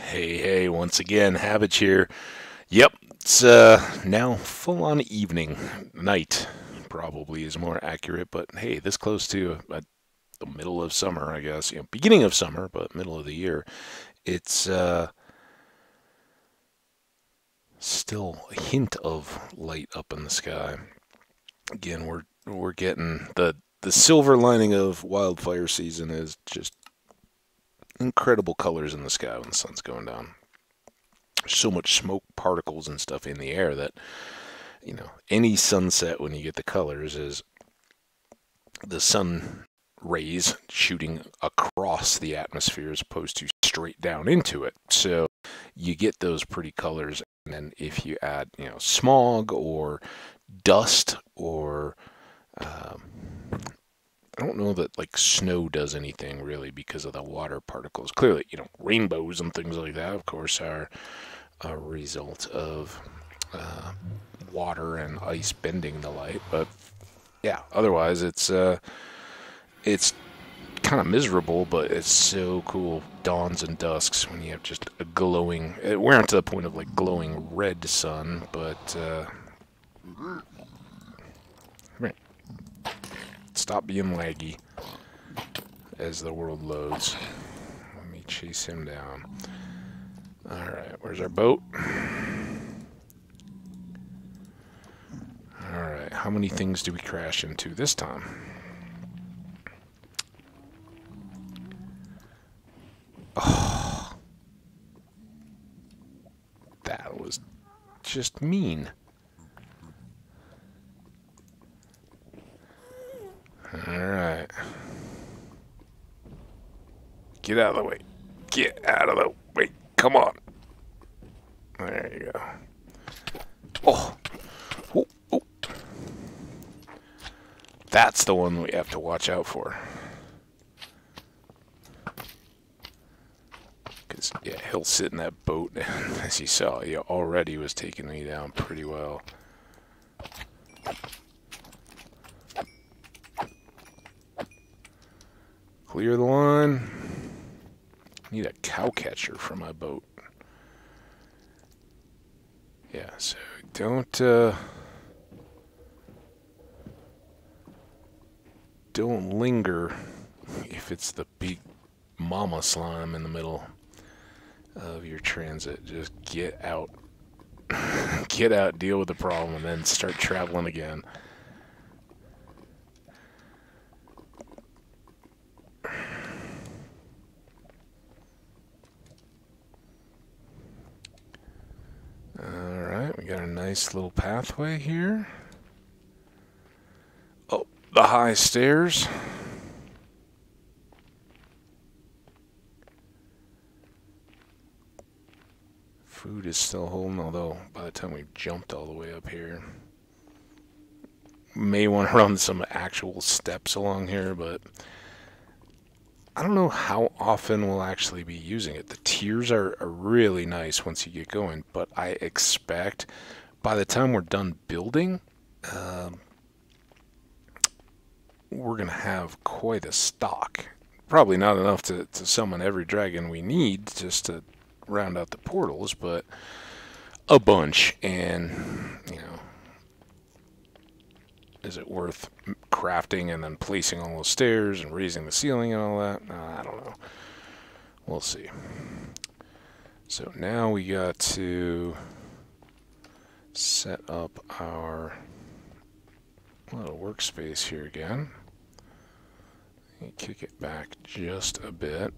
Hey, once again, Hambbage here. Yep, it's now full on evening. Night, probably is more accurate, but hey, this close to the middle of summer, I guess. Beginning of summer, but middle of the year. It's still a hint of light up in the sky. Again, we're getting the silver lining of wildfire season is just incredible colors in the sky when the sun's going down. So much smoke particles and stuff in the air that any sunset, when you get the colors, is the sun rays shooting across the atmosphere as opposed to straight down into it. So you get those pretty colors. And then if you add smog or dust or I don't know that like snow does anything really because of the water particles. Clearly, rainbows and things like that, of course, are a result of water and ice bending the light. But yeah, otherwise it's kind of miserable, but it's so cool. Dawns and dusks when you have just a glowing. We're not to the point of like glowing red sun, but stop being laggy as the world loads. Let me chase him down. Alright, where's our boat? Alright, how many things do we crash into this time? Oh, that was just mean. Alright. Get out of the way. Get out of the way. Come on. There you go. Oh. Oh, oh. That's the one we have to watch out for. Because, yeah, he'll sit in that boat, and as you saw, he already was taking me down pretty well. Clear the line. Need a cow catcher for my boat. Yeah, so don't linger if it's the big mama slime in the middle of your transit. Just get out. Get out, deal with the problem, and then start traveling again. Alright, we got a nice little pathway here. Oh, the high stairs. Food is still holding, although by the time we've jumped all the way up here, may want to run some actual steps along here, but I don't know how often we'll actually be using it. The tiers are really nice once you get going, but I expect by the time we're done building, we're going to have quite a stock. Probably not enough to summon every dragon we need just to round out the portals, but a bunch. And, is it worth crafting and then placing all those stairs and raising the ceiling and all that? I don't know. We'll see. So now we got to set up our little workspace here again. Kick it back just a bit.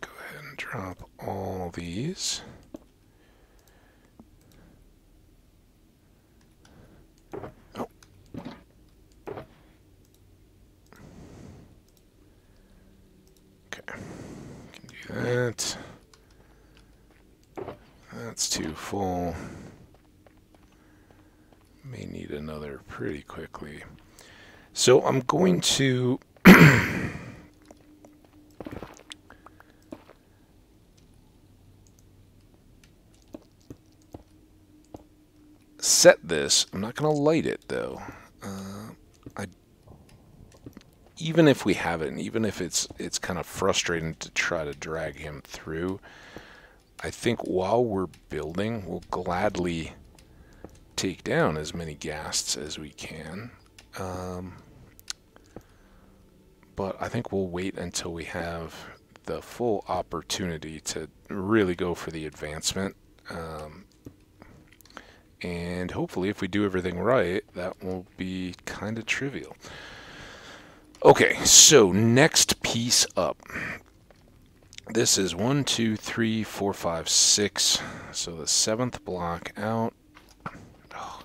Go ahead and drop all these. Oh. Okay. Can do that. That's too full. May need another pretty quickly. So I'm going to set this. I'm not going to light it, though. I even if we haven't, even if it's kind of frustrating to try to drag him through, I think while we're building, we'll gladly take down as many ghasts as we can. But I think we'll wait until we have the full opportunity to really go for the advancement. And hopefully if we do everything right, that will be kind of trivial. Okay, so next piece up. This is 1, 2, 3, 4, 5, 6. So the 7th block out. Oh.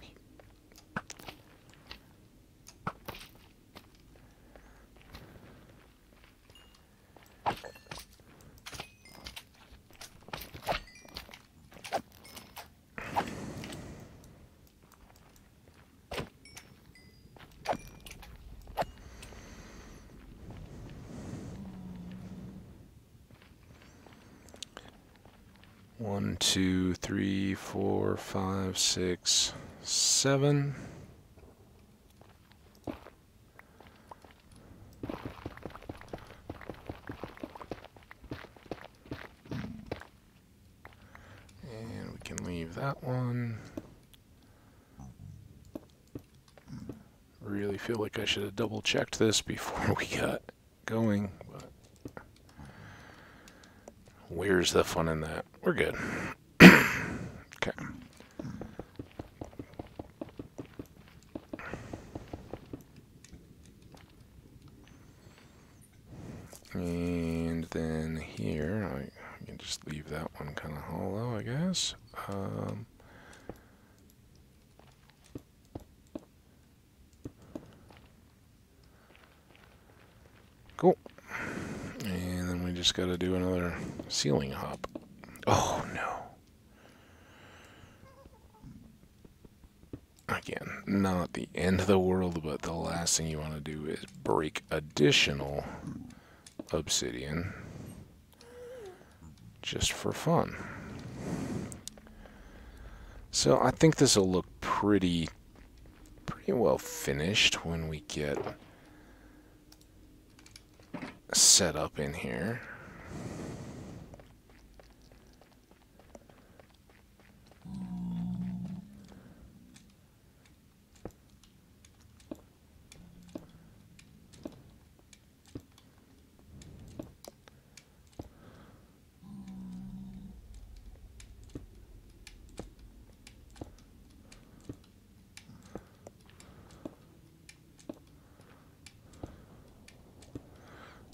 1, 2, 3, 4, 5, 6, 7. And we can leave that one. Really feel like I should have double checked this before we got going, but where's the fun in that? We're good. Okay. And then here, I can just leave that one kind of hollow, I guess. Cool. And then we just got to do another ceiling hop. Oh, no. Again, not the end of the world, but the last thing you want to do is break additional obsidian just for fun. So I think this will look pretty well finished when we get set up in here.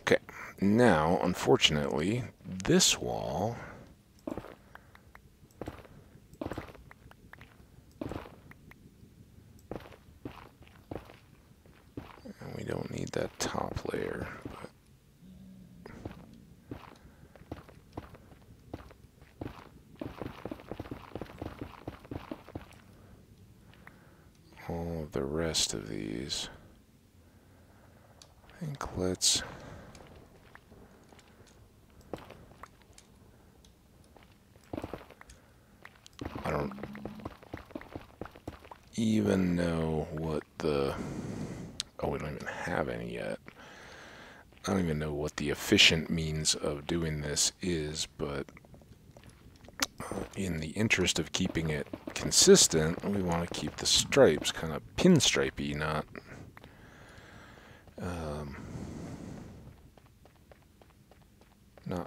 Okay, now, unfortunately, this wall and we don't need that top layer, but all of the rest of these, I think let's I don't even know what the... Oh, we don't even have any yet. I don't even know what the efficient means of doing this is, but in the interest of keeping it consistent, we want to keep the stripes kind of pinstripey, not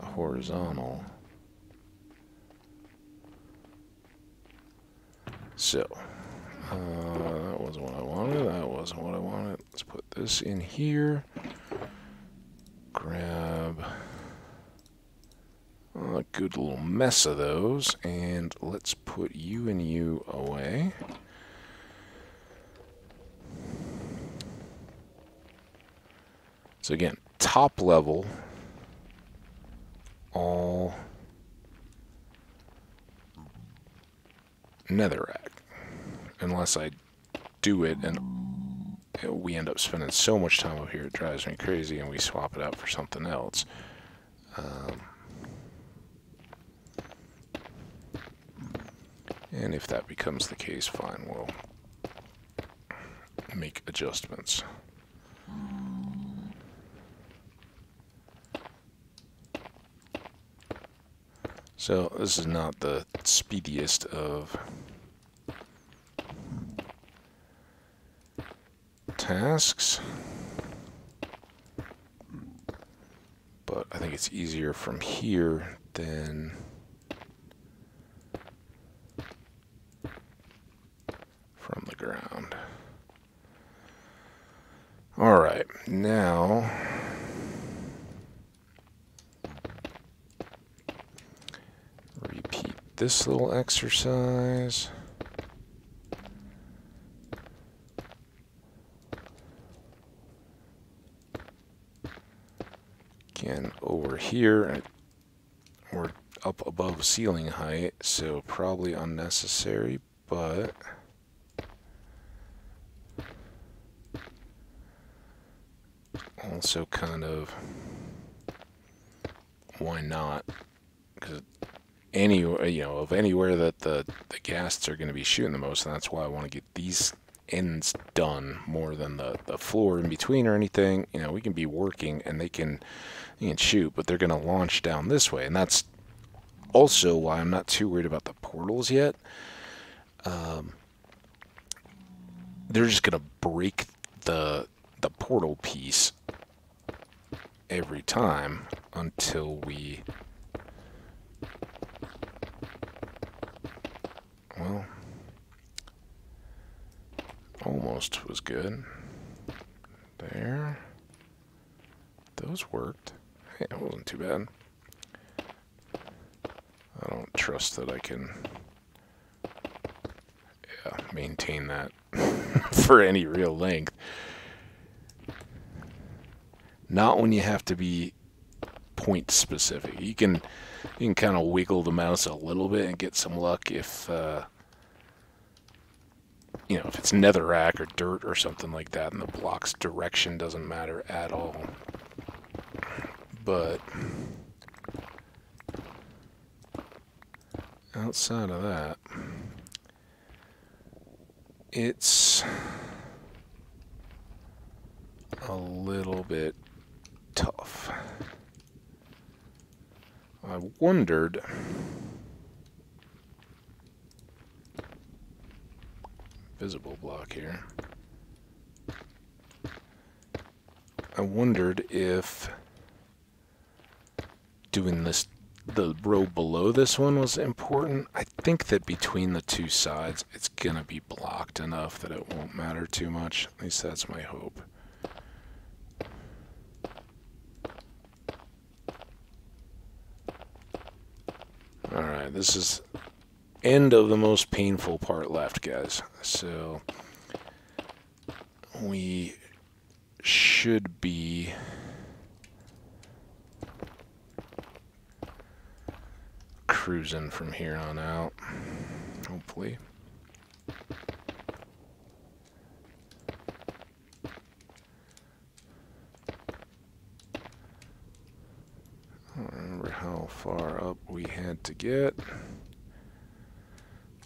horizontal. So, that wasn't what I wanted. That wasn't what I wanted. Let's put this in here. Grab a good little mess of those, and let's put you and you away. So again, top level, all Netherack. Unless I do it and we end up spending so much time over here it drives me crazy and we swap it out for something else. And if that becomes the case, fine, we'll make adjustments. So this is not the speediest of tasks, but I think it's easier from here than from the ground. Alright, now repeat this little exercise. Again, over here, we're up above ceiling height, so probably unnecessary, but also kind of, why not? Because of anywhere that the ghasts are going to be shooting the most, and that's why I want to get these ends done more than the floor in between or anything. We can be working and they can shoot, but they're going to launch down this way, and that's also why I'm not too worried about the portals yet. They're just going to break the portal piece every time until we, well, almost was good. There. Those worked. Hey, it wasn't too bad. I don't trust that I can maintain that for any real length. Not when you have to be point specific. You can kind of wiggle the mouse a little bit and get some luck if if it's Netherack or dirt or something like that, and the block's direction doesn't matter at all. But outside of that, it's a little bit tough. I wondered, visible block here, I wondered if doing this, the row below this one, was important. I think that between the two sides it's gonna be blocked enough that it won't matter too much. At least that's my hope. Alright, this is end of the most painful part left, guys. So we should be cruising from here on out, hopefully. I don't remember how far up we had to get,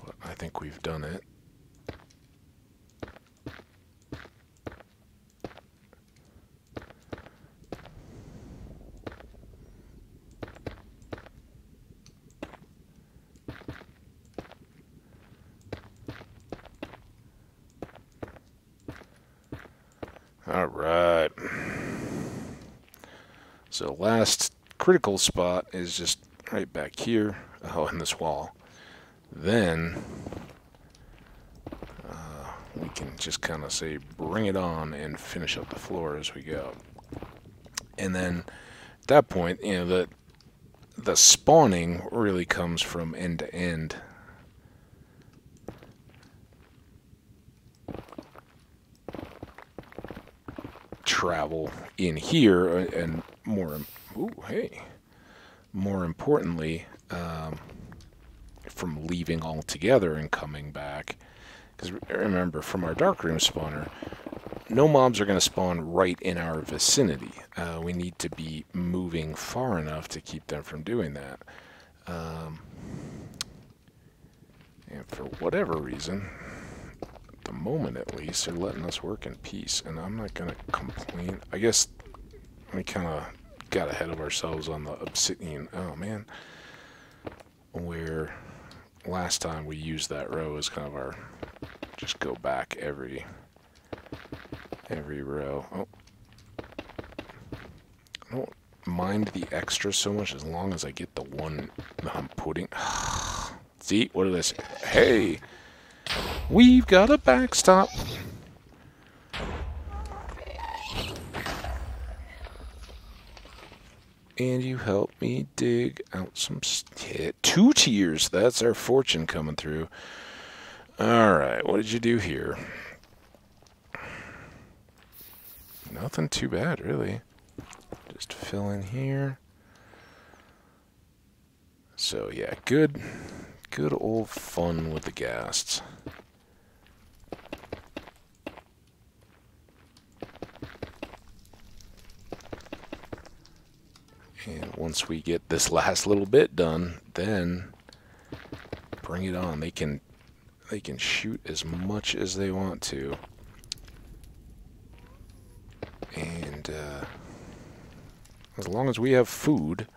but I think we've done it. All right. So last critical spot is just right back here. Oh, in this wall. Then we can just kind of say bring it on and finish up the floor as we go. And then at that point, the spawning really comes from end to end. Travel in here, and more importantly, from leaving altogether and coming back. Because remember, from our darkroom spawner, no mobs are going to spawn right in our vicinity. We need to be moving far enough to keep them from doing that. And for whatever reason, at the moment at least, they're letting us work in peace, and I'm not going to complain. I guess we kind of got ahead of ourselves on the obsidian. Oh, man. where last time we used that row as kind of our, just go back every row. Oh, I don't mind the extra so much as long as I get the one that I'm putting. See, what did I say? Hey, we've got a backstop. And you helped me dig out some 2 tiers. That's our fortune coming through. Alright, what did you do here? Nothing too bad, really. Just fill in here. So, yeah, good old fun with the ghasts. And once we get this last little bit done, then bring it on. They can shoot as much as they want to. And as long as we have food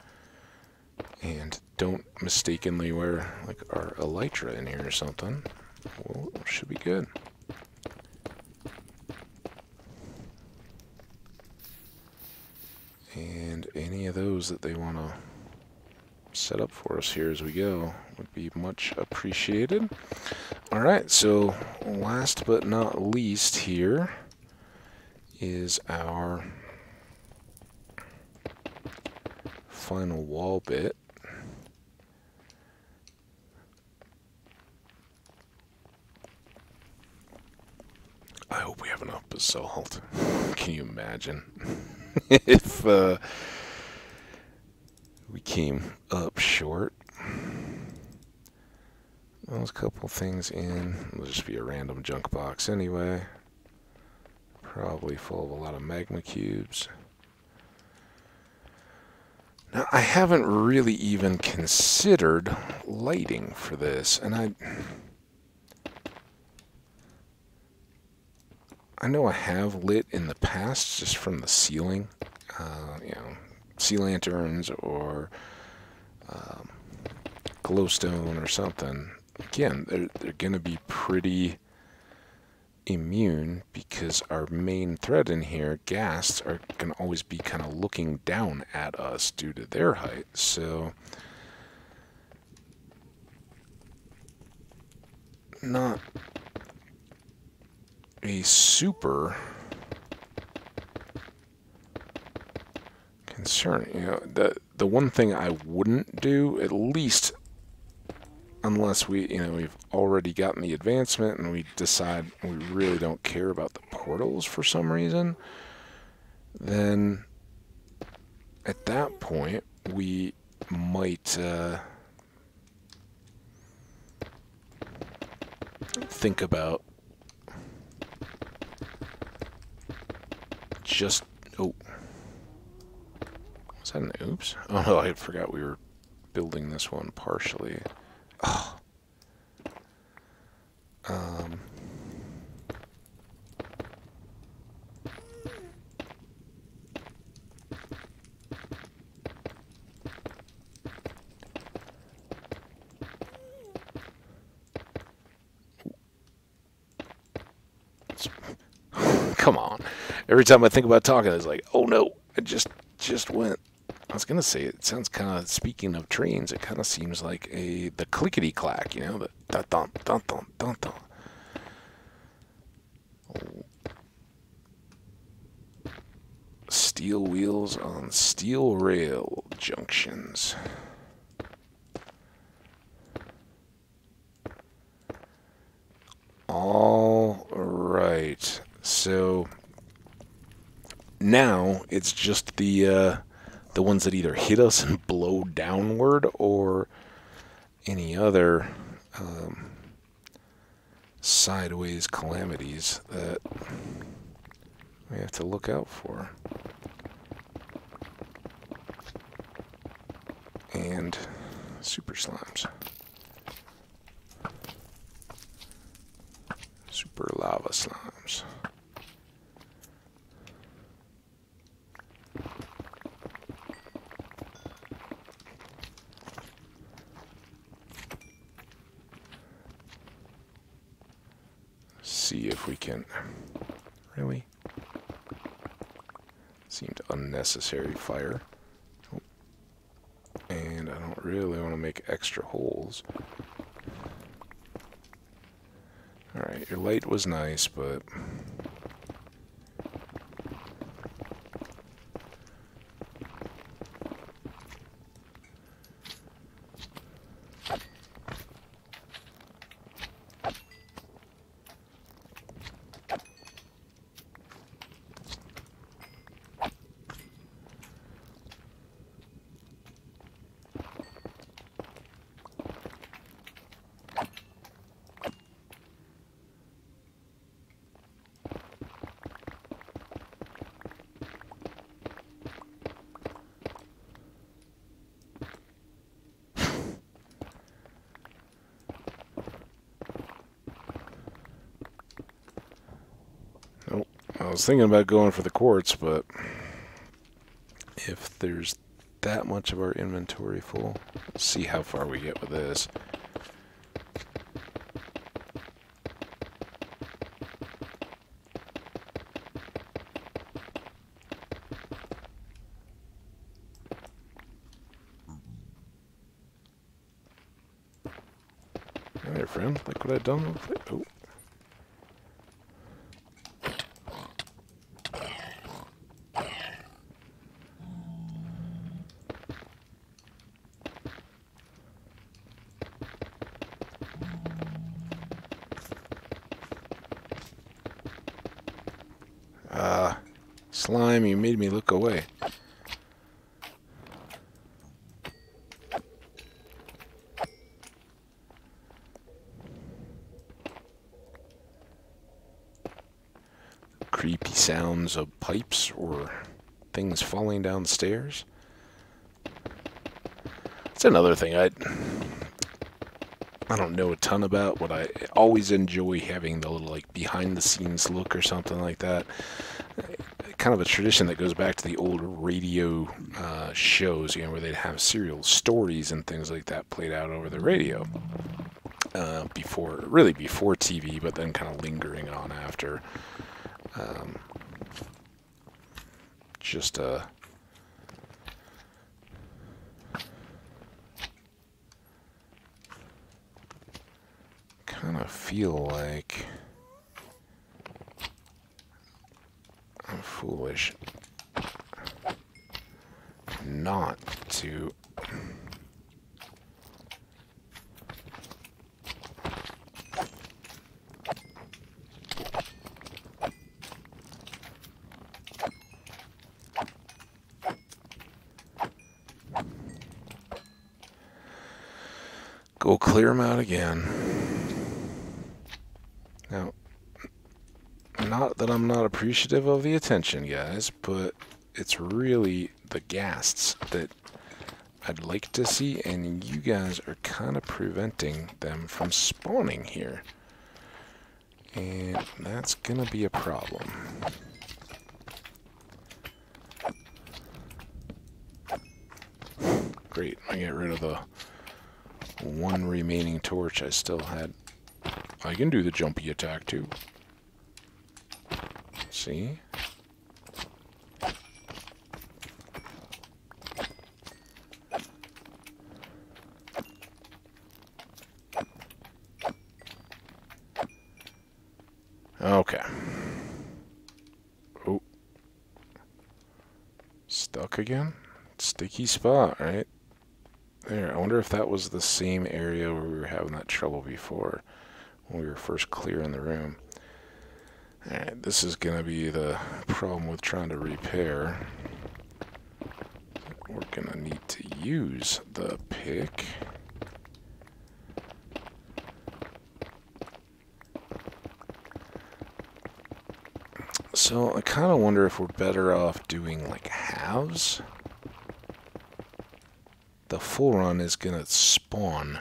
and don't mistakenly wear like our elytra in here or something, well, it should be good. And any of those that they want to set up for us here as we go would be much appreciated. Alright, so last but not least here is our final wall bit. I hope we have enough basalt. Can you imagine if we came up short? Those couple things in. It'll just be a random junk box anyway. Probably full of a lot of magma cubes. Now, I haven't really even considered lighting for this, and I know I have lit in the past just from the ceiling, you know, sea lanterns or glowstone or something. Again, they're going to be pretty immune because our main thread in here, ghasts, are going to always be kind of looking down at us due to their height. So, not a super concern. You know, the one thing I wouldn't do, at least unless we've already gotten the advancement and we decide we really don't care about the portals for some reason, then at that point we might think about just, oh, was that an oops? Oh no, I forgot we were building this one partially. Oh. Come on. Every time I think about talking, it's like, oh no, I just went. I was gonna say, it sounds kind of, speaking of trains, it kind of seems like the clickety clack, you know, the dun dun dun dun dun dun. Oh. Steel wheels on steel rail junctions. All right, so now it's just the ones that either hit us and blow downward or any other sideways calamities that we have to look out for. And super slimes. Super lava slimes. see if we can... Really? Seemed unnecessary fire. Oh. And I don't really want to make extra holes. Alright, your light was nice, but... I was thinking about going for the quartz, but if there's that much of our inventory full, let's see how far we get with this. Hey there, friend. Look what I've done with it. Oh. Slime, you made me look away. Creepy sounds of pipes or things falling down the stairs. It's another thing I don't know a ton about, but I always enjoy having the little like behind the scenes look or something like that. Kind of a tradition that goes back to the old radio shows, you know, where they'd have serial stories and things like that played out over the radio. Before TV, but then kind of lingering on after. Just kind of feel like I'm foolish not to go clear them out again. Now, not that I'm not appreciative of the attention, guys, but it's really the ghasts that I'd like to see, and you guys are kind of preventing them from spawning here. And that's going to be a problem. Great, I get rid of the one remaining torch I still had. I can do the jumpy attack too. See? Okay. Oh. Stuck again? Sticky spot, right? There, I wonder if that was the same area where we were having that trouble before, when we were first clearing the room. Alright, this is going to be the problem with trying to repair. We're going to need to use the pick. So I kind of wonder if we're better off doing like halves. The full run is going to spawn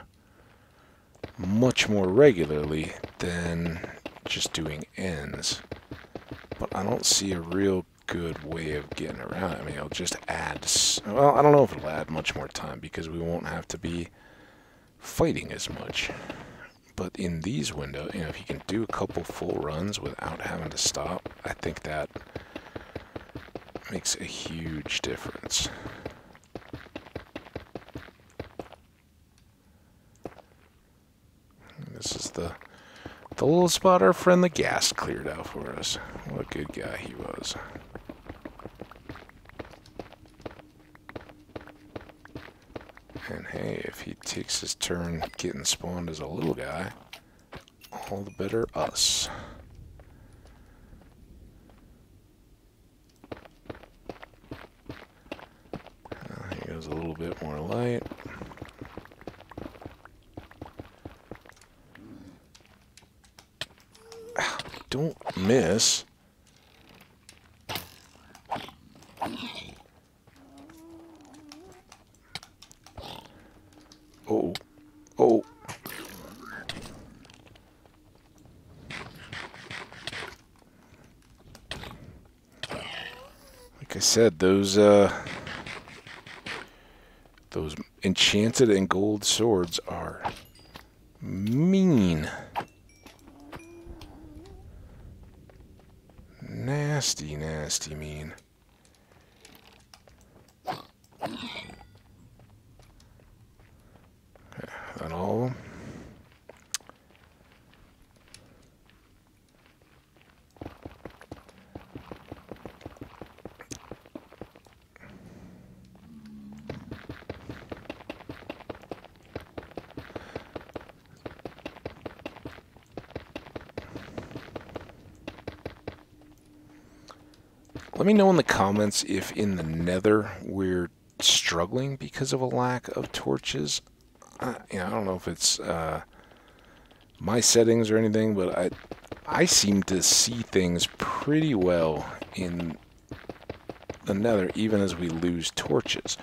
much more regularly than just doing ends. But I don't see a real good way of getting around it. I mean, it'll just add... Well, I don't know if it'll add much more time because we won't have to be fighting as much. But in these windows, you know, if you can do a couple full runs without having to stop, I think that makes a huge difference. This is the little spot our friend the gas cleared out for us. What a good guy he was. And hey, if he takes his turn getting spawned as a little guy, all the better us. Here goes a little bit more light. Don't miss. Oh, oh. Like I said, those enchanted and gold swords are mean. Nasty, nasty mean. That all of them? Let me know in the comments if in the Nether we're struggling because of a lack of torches. You know, I don't know if it's my settings or anything, but I seem to see things pretty well in the Nether, even as we lose torches.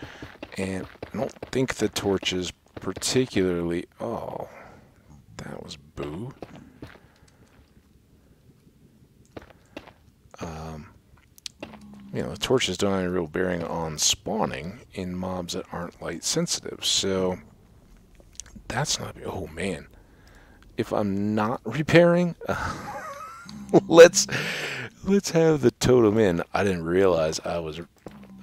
And I don't think the torches particularly... Oh, that was boo. You know, the torches don't have any real bearing on spawning in mobs that aren't light sensitive, so that's not... Oh, man. If I'm not repairing, let's have the totem in. I didn't realize I was...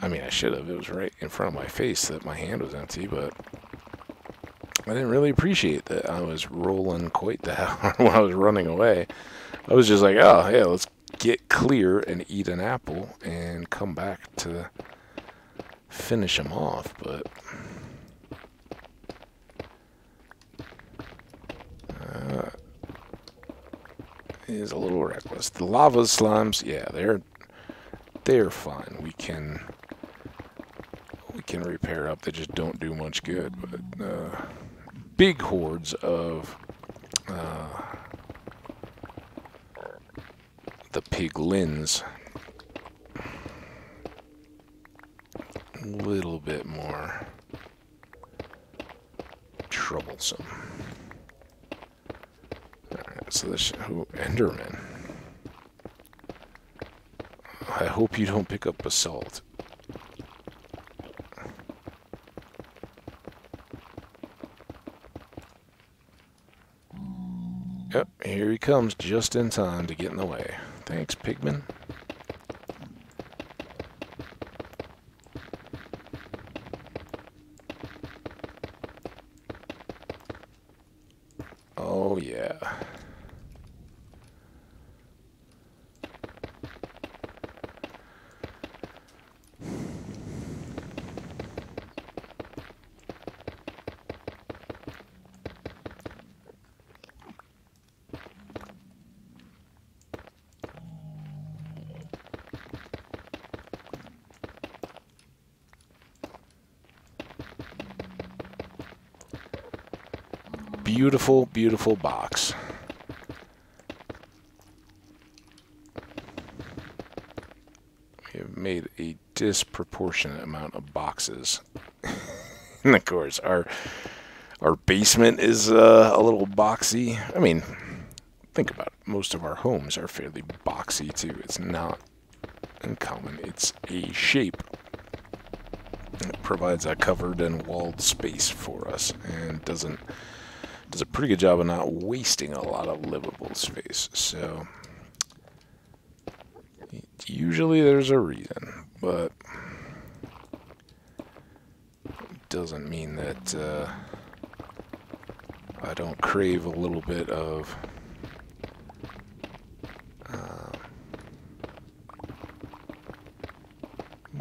I mean, I should have. It was right in front of my face that my hand was empty, but I didn't really appreciate that I was rolling quite the hell when I was running away. I was just like, oh, yeah, let's get clear and eat an apple and come back to finish them off, but it is a little reckless. The lava slimes, yeah, they're fine. We can repair up. They just don't do much good. But big hordes of the piglins, a little bit more troublesome. Alright, so this... Oh, Enderman. I hope you don't pick up basalt. Yep, here he comes just in time to get in the way. Thanks, Pigman. Oh, yeah. Beautiful, beautiful box. We have made a disproportionate amount of boxes. And of course, our basement is a little boxy. I mean, think about it. Most of our homes are fairly boxy too. It's not uncommon. It's a shape. It provides a covered and walled space for us and doesn't does a pretty good job of not wasting a lot of livable space. So usually there's a reason, but it doesn't mean that I don't crave a little bit of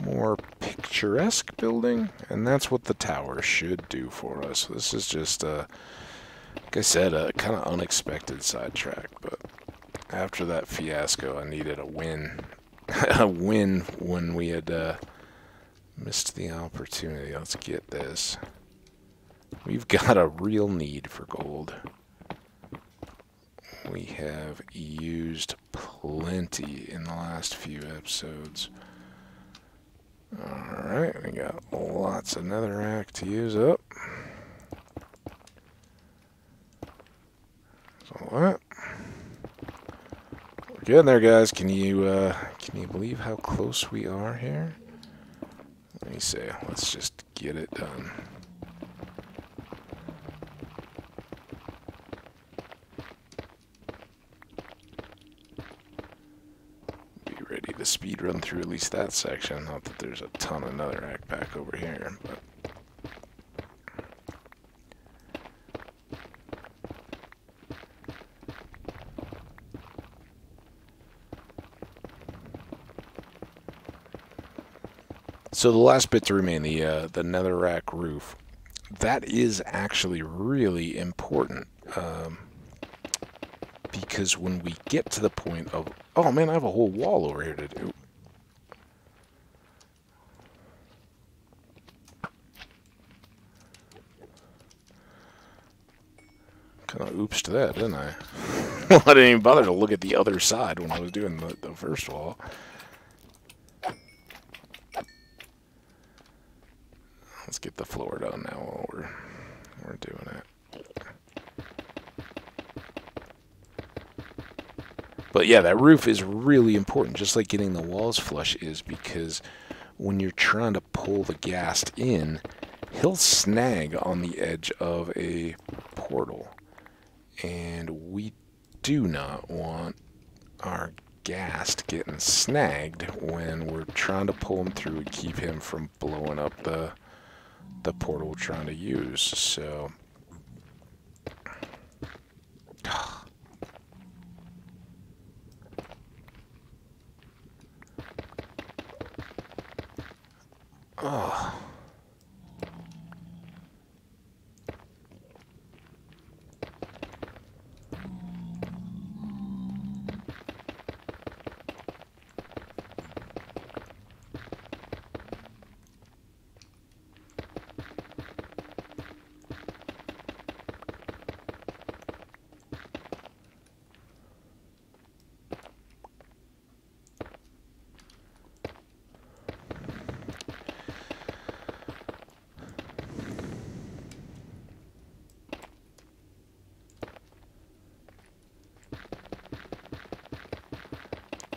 more picturesque building, and that's what the tower should do for us. This is just, like I said, a kind of unexpected sidetrack, but after that fiasco, I needed a win. A win when we had missed the opportunity. Let's get this. We've got a real need for gold. We have used plenty in the last few episodes. Alright, we got lots of Netherack to use up. So that. We're getting there, guys. Can you believe how close we are here? Let me see. Let's just get it done. Ready to speed run through at least that section. Not that there's a ton of Netherack back over here, but so the last bit to remain, the Netherack roof, that is actually really important. Because when we get to the point of, oh man, I have a whole wall over here to do. Kind of oops to that, didn't I? Well, I didn't even bother to look at the other side when I was doing the first wall. Let's get the floor done now while we're doing it. But yeah, that roof is really important, just like getting the walls flush is, because when you're trying to pull the ghast in, he'll snag on the edge of a portal. And we do not want our ghast getting snagged when we're trying to pull him through and keep him from blowing up the portal we're trying to use. So oh.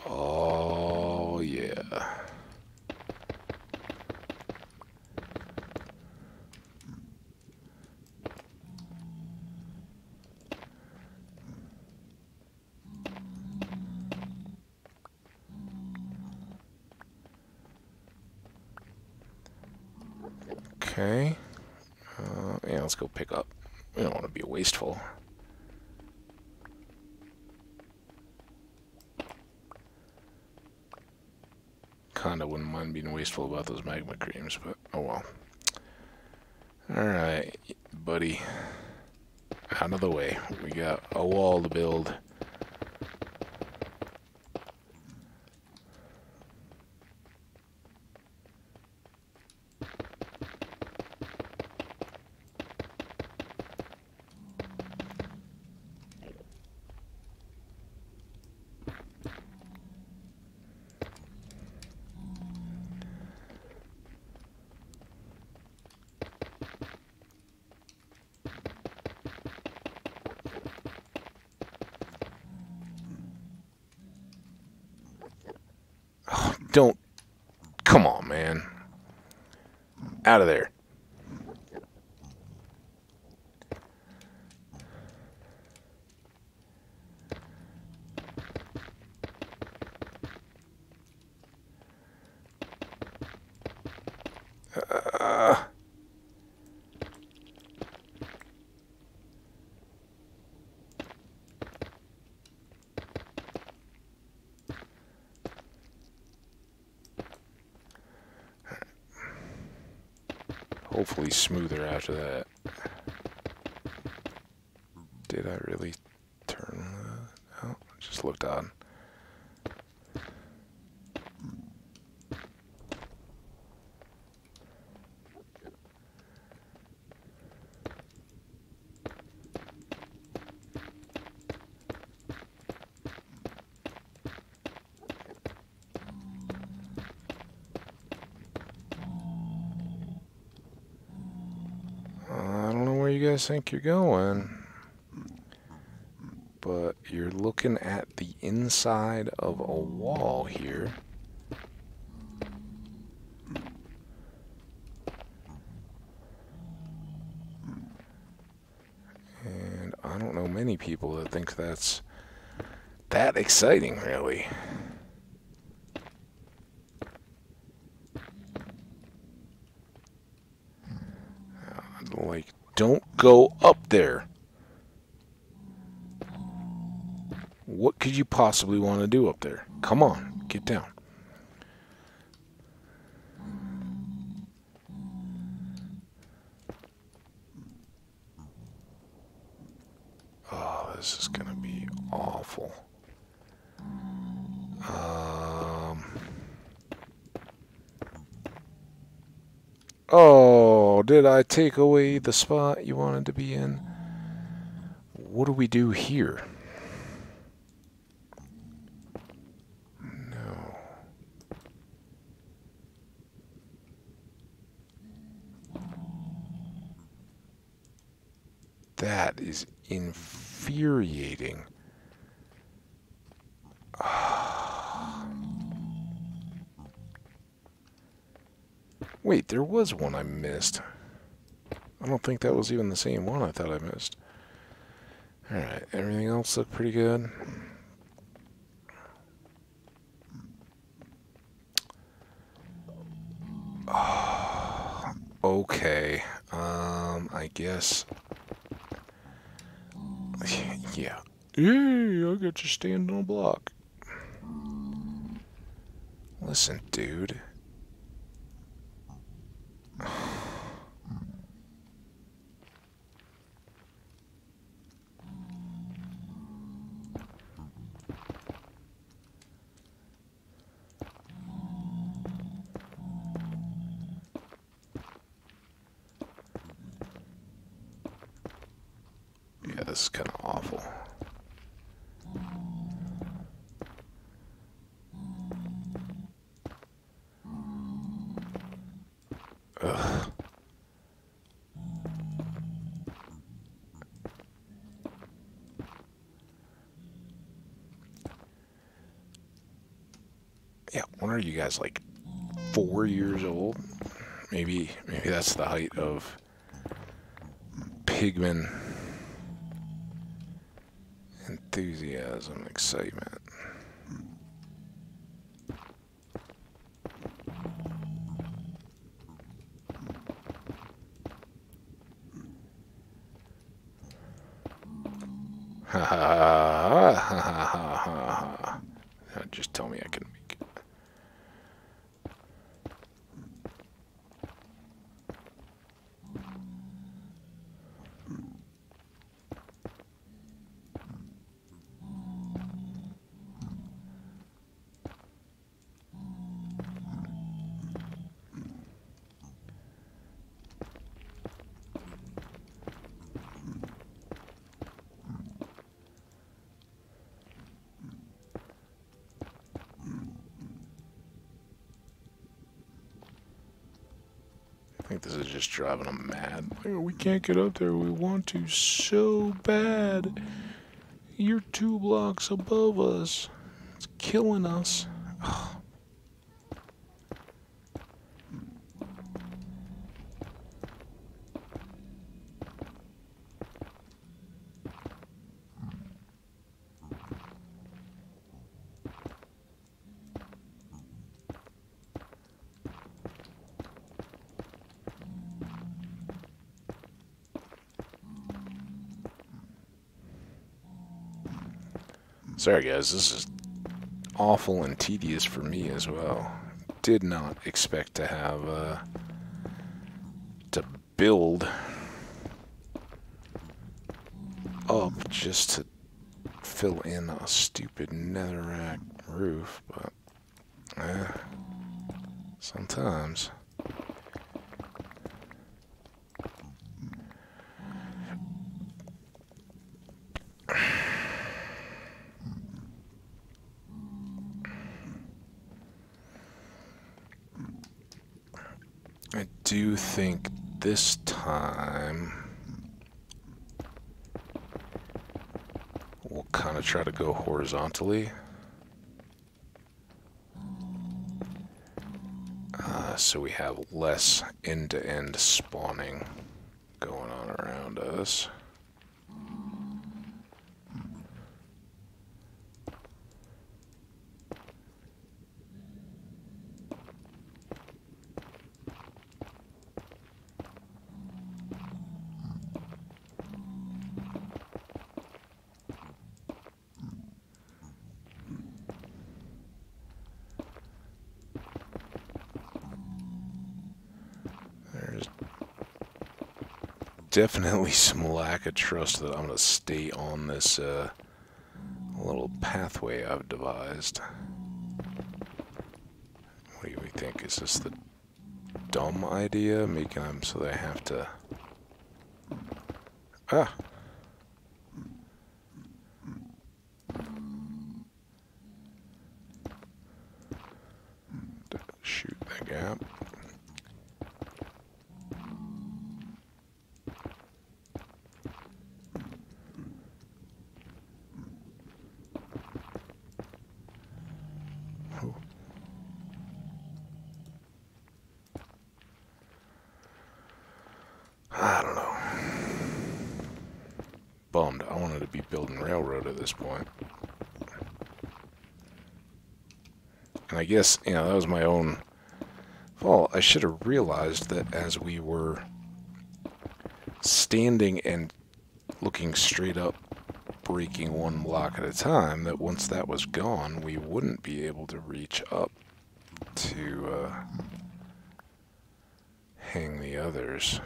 Oh, yeah. Okay. Yeah, let's go pick up. We don't want to be wasteful. Kinda wouldn't mind being wasteful about those magma creams, but oh well. Alright, buddy. Out of the way. We got a wall to build. Don't. Come on, man. Out of there. Hopefully smoother after that. Did I really turn? Oh, it just looked odd. I don't know where you guys think you're going, but you're looking at the inside of a wall here. And I don't know many people that think that's that exciting, really. Like, don't go up there. What could you possibly want to do up there? Come on, get down. Oh, this is gonna be awful. Oh, did I take away the spot you wanted to be in? What do we do here? No. That is infuriating. Wait, there was one I missed. I don't think that was even the same one I thought I missed. Alright, everything else looked pretty good. Oh, okay. I guess. Yeah. Hey, I got you standing on a block. Listen, dude. Yeah, this is kind of awful. Ugh. Yeah, when are you guys, like 4 years old? Maybe that's the height of pigman enthusiasm, excitement. Ha ha ha ha ha ha ha. Just tell me I can make it. I think this is just driving them mad. Like, we can't get up there. We want to so bad. You're 2 blocks above us. It's killing us. Sorry guys, this is awful and tedious for me as well. Did not expect to have to build up just to fill in a stupid netherrack roof, but sometimes. I do think this time we'll kind of try to go horizontally. So we have less end-to-end spawning going on around us. There's definitely some lack of trust that I'm going to stay on this little pathway I've devised. What do we think? Is this the dumb idea? Making them so they have to... Ah! Shoot the gap. I don't know. Bummed. I wanted to be building railroad at this point. And I guess, you know, that was my own fault. I should have realized that as we were standing and looking straight up, breaking one block at a time, that once that was gone, we wouldn't be able to reach up to hang the others.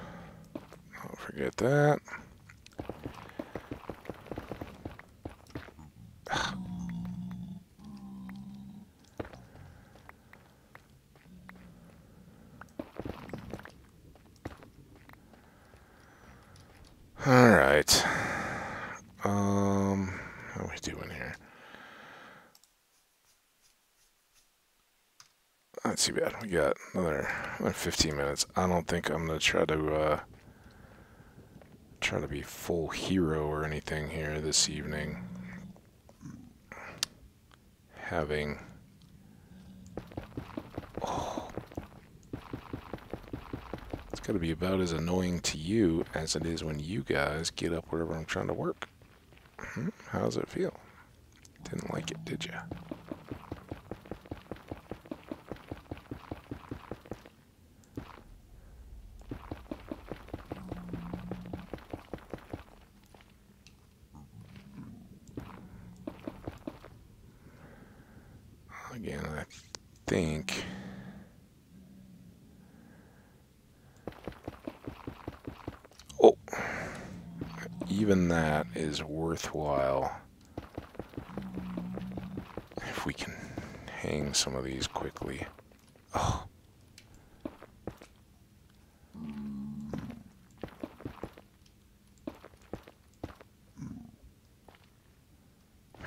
Don't forget that. Alright. How are we doing here? Not too bad. We got another 15 minutes. I don't think I'm gonna try to be full hero or anything here this evening. Having it's gotta be about as annoying to you as it is when you guys get up wherever I'm trying to work. How does it feel? Didn't like it, did you? Again, I think even that is worthwhile if we can hang some of these quickly. Oh.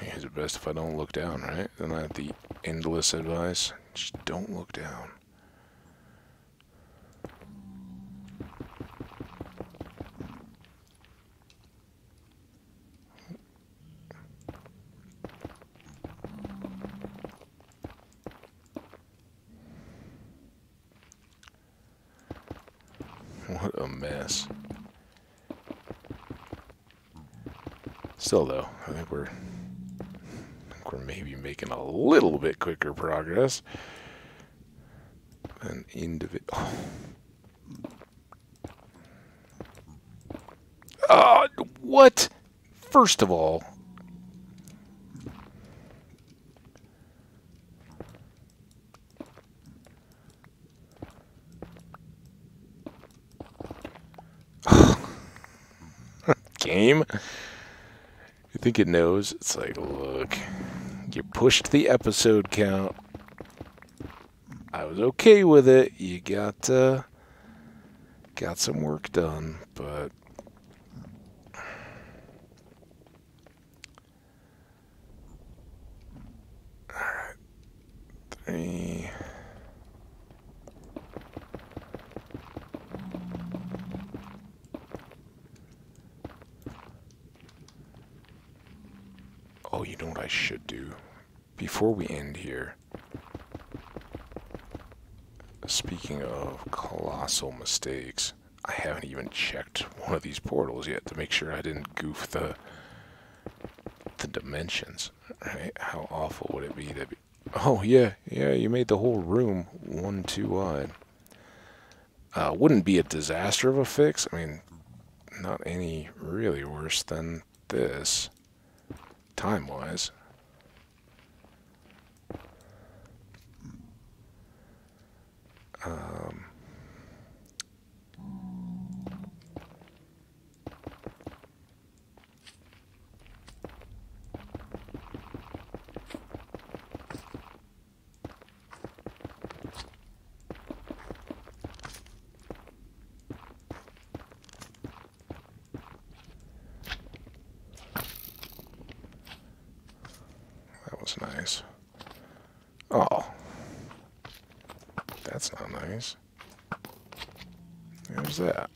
It's best if I don't look down, right? Isn't that the endless advice? Just don't look down. What a mess. Still though, I think we're maybe making a little bit quicker progress than individual. What? First of all, game? You think it knows? It's like, look, you pushed the episode count. I was okay with it. You got some work done, but all right, 3. Oh, you know what I should do? Before we end here, speaking of colossal mistakes, I haven't even checked one of these portals yet to make sure I didn't goof the dimensions. Right? How awful would it be to be... Oh, yeah, you made the whole room 1 too wide. Wouldn't be a disaster of a fix. I mean, not any really worse than this, time-wise. That was nice. Oh, that's not nice. There's that.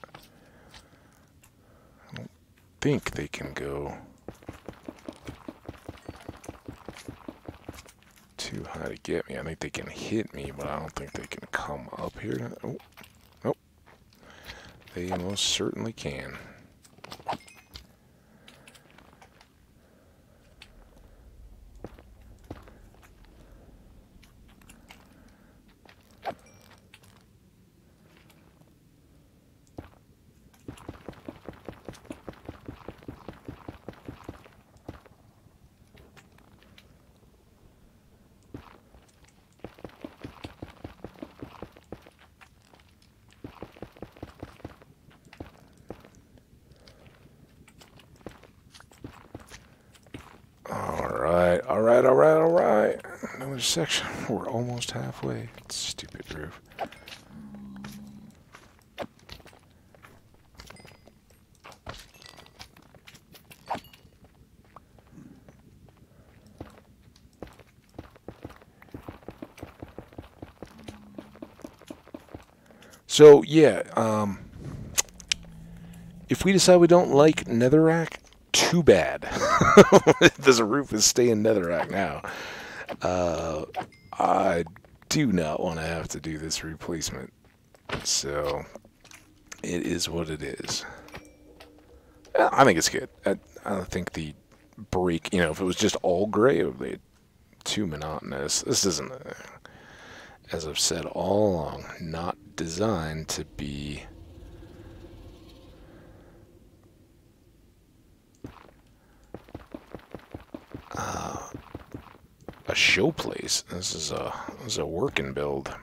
I don't think they can go too high to get me. I think they can hit me, but I don't think they can come up here. Oh, nope. They most certainly can. All right. Another section. We're almost halfway. Stupid roof. So, yeah, if we decide we don't like Netherack, too bad. This roof is staying Netherack now. I do not want to have to do this replacement. So, it is what it is. I think it's good. I don't think the break, if it was just all gray, it would be too monotonous. This isn't, as I've said all along, not designed to be a showplace. This is a working build.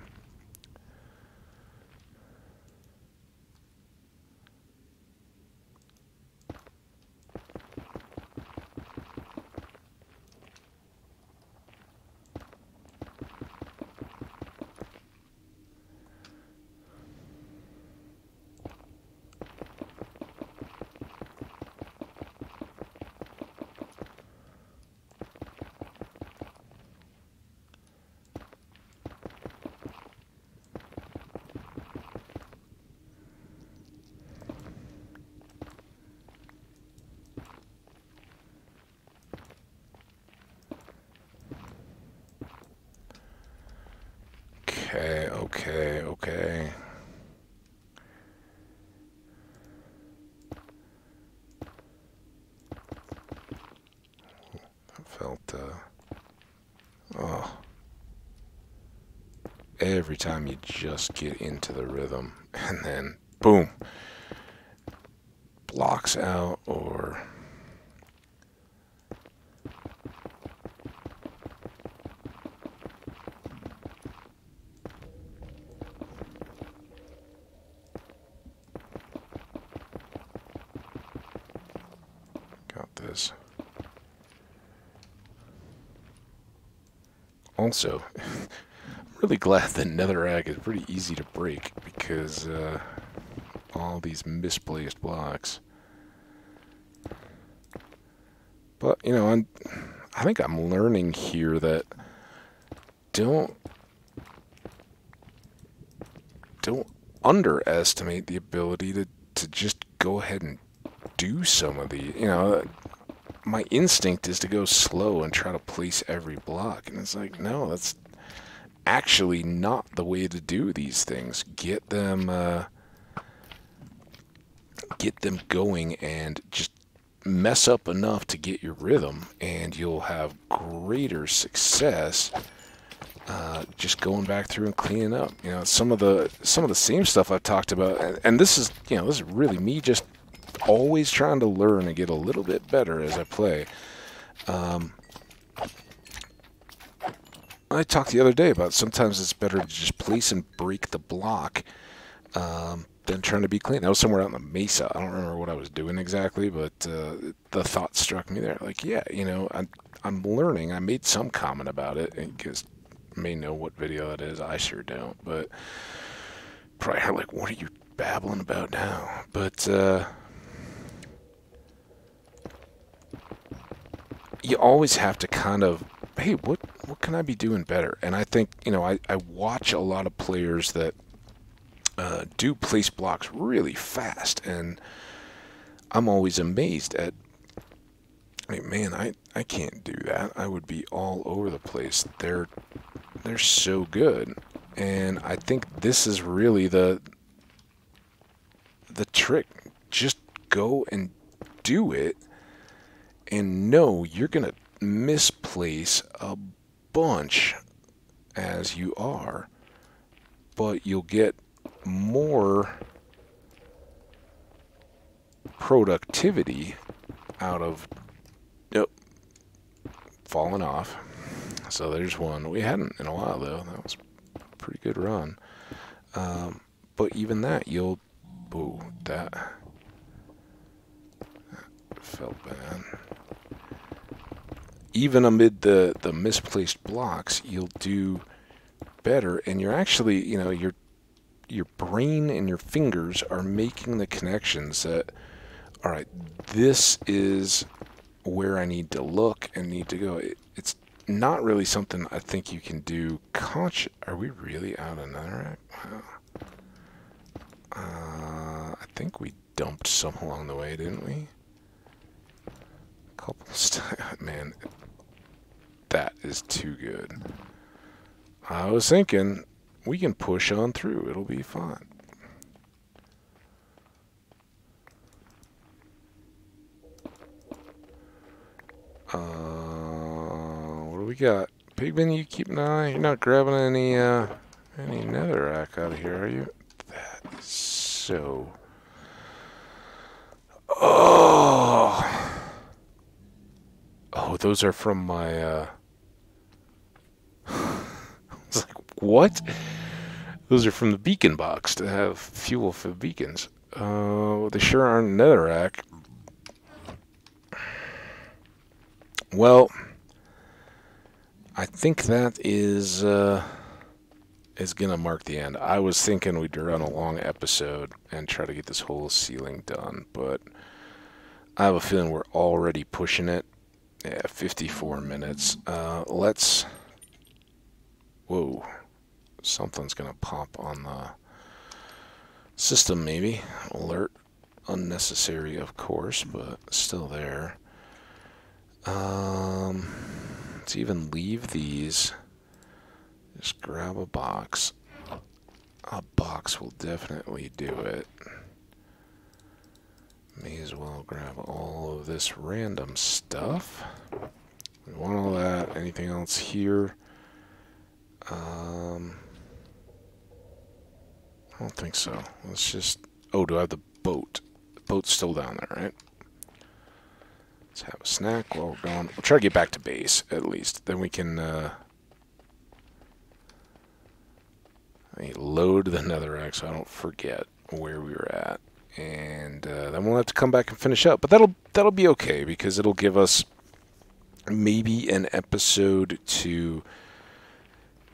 Okay. I felt, oh. Every time you just get into the rhythm, and then, boom, blocks out, or... Also, I'm really glad that Netherack is pretty easy to break because all these misplaced blocks. But, you know, I think I'm learning here that don't underestimate the ability to just go ahead and do some of the, you know, my instinct is to go slow and try to place every block. And it's like, no, that's actually not the way to do these things. Get them going and just mess up enough to get your rhythm, and you'll have greater success just going back through and cleaning up. You know, some of the same stuff I've talked about, and this is, you know, this is really me just always trying to learn and get a little bit better as I play. I talked the other day about sometimes it's better to just place and break the block than trying to be clean. I was somewhere out in the mesa. I don't remember what I was doing exactly, but the thought struck me there. Like, yeah, you know, I'm learning. I made some comment about it, because you may know what video that is. I sure don't, but probably are like, what are you babbling about now? But you always have to kind of, hey, what can I be doing better? And I think, you know, I watch a lot of players that do place blocks really fast, and I'm always amazed at, I mean, man, I can't do that. I would be all over the place. They're so good, and I think this is really the trick. Just go and do it, and know you're gonna misplace a bunch as you are, but you'll get more productivity out of falling off. So there's one. We hadn't in a while, though. That was a pretty good run. But even that, you'll... Ooh, that felt bad. Even amid the misplaced blocks, you'll do better, and you're actually, you know, your brain and your fingers are making the connections that, all right, this is where I need to look and need to go. It's not really something I think you can do conscious. Are we really out of Netherack? Wow. I think we dumped some along the way, didn't we? Couple man, that is too good. I was thinking we can push on through. It'll be fine. What do we got? Pigman, you keep an eye. You're not grabbing any Netherack out of here, are you? That is so... Oh! Oh, those are from my, I was like, what? Those are from the beacon box to have fuel for the beacons. They sure aren't Netherack. Well, I think that is gonna mark the end. I was thinking we'd run a long episode and try to get this whole ceiling done, but I have a feeling we're already pushing it. Yeah, 54 minutes. Let's... Whoa. Something's gonna pop on the system, maybe. Alert. Unnecessary, of course, but still there. Let's even leave these. Just grab a box. A box will definitely do it. May as well grab all of this random stuff. We want all that. Anything else here? I don't think so. Let's just... Oh, do I have the boat? The boat's still down there, right? Let's have a snack while we're going. We'll try to get back to base, at least. Then we can load the Netherack so I don't forget where we were at. And then we'll have to come back and finish up. But that'll be okay, because it'll give us maybe an episode to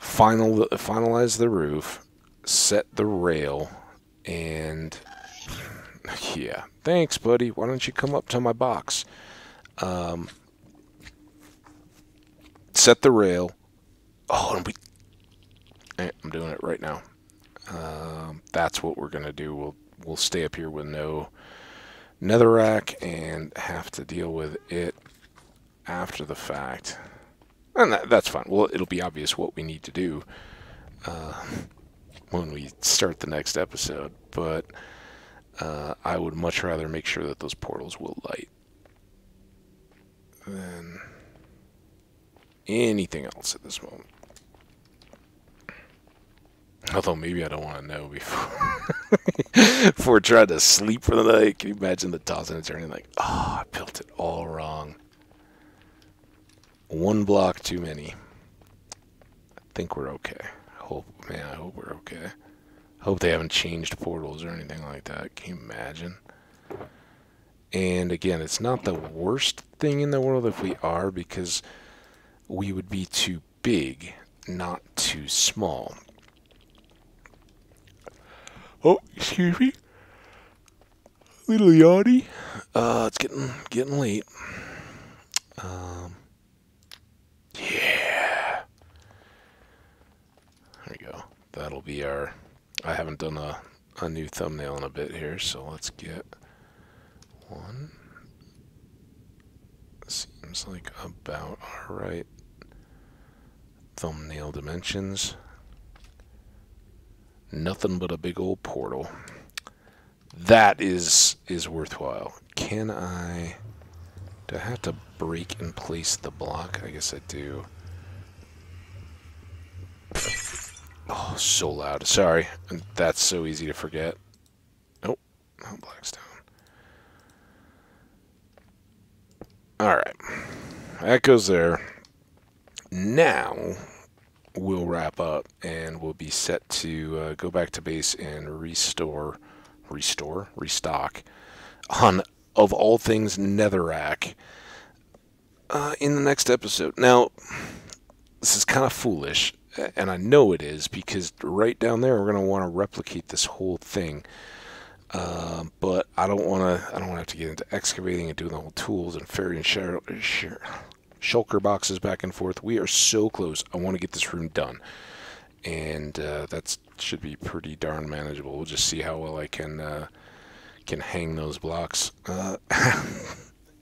finalize the roof, set the rail, and yeah, thanks, buddy. Why don't you come up to my box? Set the rail. Oh, and I'm doing it right now. That's what we're gonna do. We'll stay up here with no Netherack and have to deal with it after the fact. And that's fine. Well, it'll be obvious what we need to do when we start the next episode. But I would much rather make sure that those portals will light than anything else at this moment. Although maybe I don't want to know before trying to sleep for the night. Can you imagine the tossing and turning like, oh, I built it all wrong. One block too many. I think we're okay. I hope we're okay. Hope they haven't changed portals or anything like that. Can you imagine? And again, it's not the worst thing in the world if we are, because we would be too big, not too small. Oh, excuse me. Little yawny. It's getting late. Yeah. There we go. That'll be our... I haven't done a new thumbnail in a bit here, so let's get one. Seems like about alright. Thumbnail dimensions. Nothing but a big old portal. That is worthwhile. Can I... Do I have to break and place the block? I guess I do. Oh, so loud. Sorry. That's so easy to forget. Nope. Oh, Blackstone. Alright. That goes there. Now, we'll wrap up and we'll be set to go back to base and restock on, of all things, Netherack in the next episode. Now, this is kind of foolish, and I know it is, because right down there we're going to want to replicate this whole thing. But I don't want to have to get into excavating and doing the whole tools and ferrying shulker boxes back and forth. We are so close. I want to get this room done, and that should be pretty darn manageable. We'll just see how well I can hang those blocks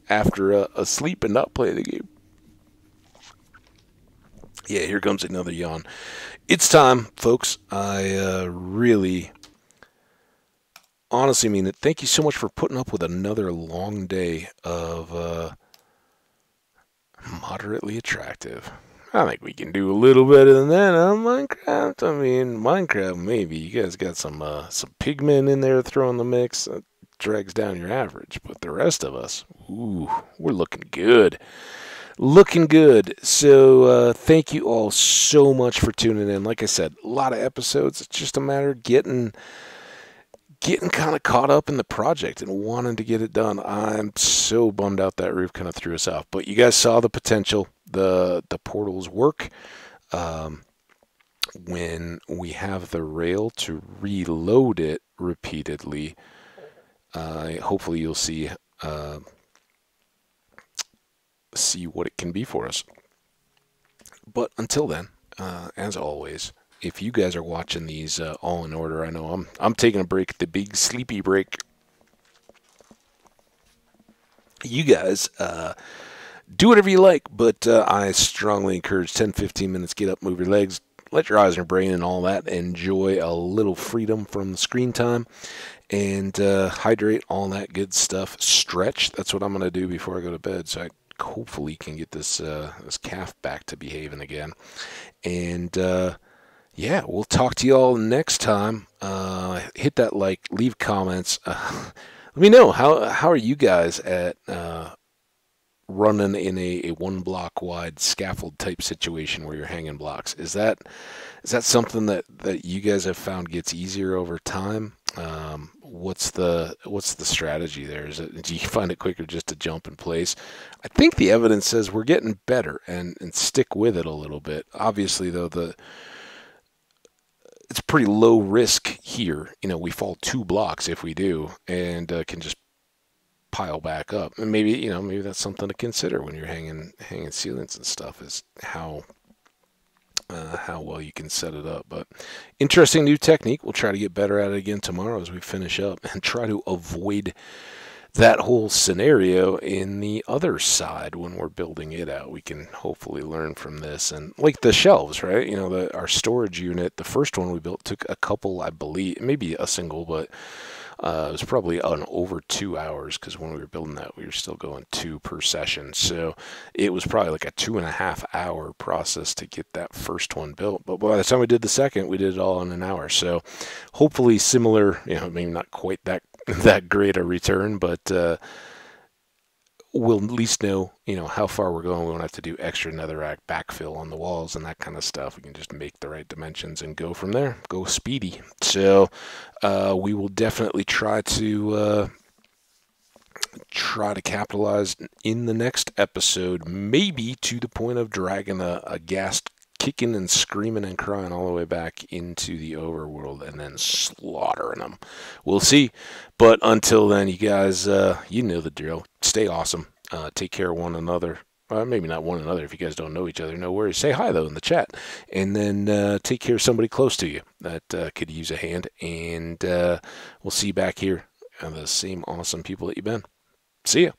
after a sleep and not play the game. Yeah, here comes another yawn. It's time, folks. I really, honestly mean it. Thank you so much for putting up with another long day of moderately attractive. I think we can do a little better than that on Minecraft. I mean, Minecraft, maybe. You guys got some pigmen in there throwing the mix. That drags down your average. But the rest of us, ooh, we're looking good. Looking good. So thank you all so much for tuning in. Like I said, a lot of episodes. It's just a matter of getting kind of caught up in the project and wanting to get it done. I'm so bummed out that roof kind of threw us off. But you guys saw the potential. The portals work. When we have the rail to reload it repeatedly, hopefully you'll see what it can be for us. But until then, as always, if you guys are watching these all in order, I know I'm taking a break, the big sleepy break. You guys do whatever you like, but I strongly encourage 10-15 minutes, get up, move your legs, let your eyes and your brain and all that, enjoy a little freedom from the screen time, and hydrate, all that good stuff. Stretch, that's what I'm going to do before I go to bed, so I hopefully can get this calf back to behaving again. And yeah, we'll talk to you all next time. Hit that like, leave comments. Let me know, how are you guys at running in a 1 block wide scaffold type situation where you're hanging blocks? Is that something that you guys have found gets easier over time? what's the strategy there? Do you find it quicker just to jump in place? I think the evidence says we're getting better and stick with it a little bit. Obviously, though, it's pretty low risk here. We fall 2 blocks if we do, and can just pile back up. And maybe that's something to consider when you're hanging ceilings and stuff, is how well you can set it up. But interesting new technique. We'll try to get better at it again tomorrow as we finish up and try to avoid that whole scenario in the other side when we're building it out. We can hopefully learn from this. And like the shelves, right? Our storage unit, the first one we built took a couple, I believe, maybe a single, but it was probably on over 2 hours, because when we were building that, we were still going 2 per session. So it was probably like a 2.5 hour process to get that first one built. But by the time we did the second, we did it all in an hour. So hopefully similar, maybe not quite that great a return, but we'll at least know, how far we're going. We won't have to do extra Netherack backfill on the walls and that kind of stuff. We can just make the right dimensions and go from there. Go speedy. So we will definitely try to capitalize in the next episode, maybe to the point of dragging a ghast kicking and screaming and crying all the way back into the overworld and then slaughtering them. We'll see. But until then, you guys, you know the drill. Stay awesome. Take care of one another. Maybe not one another if you guys don't know each other. No worries. Say hi, though, in the chat. And then take care of somebody close to you that could use a hand. And we'll see you back here. The same awesome people that you've been. See ya.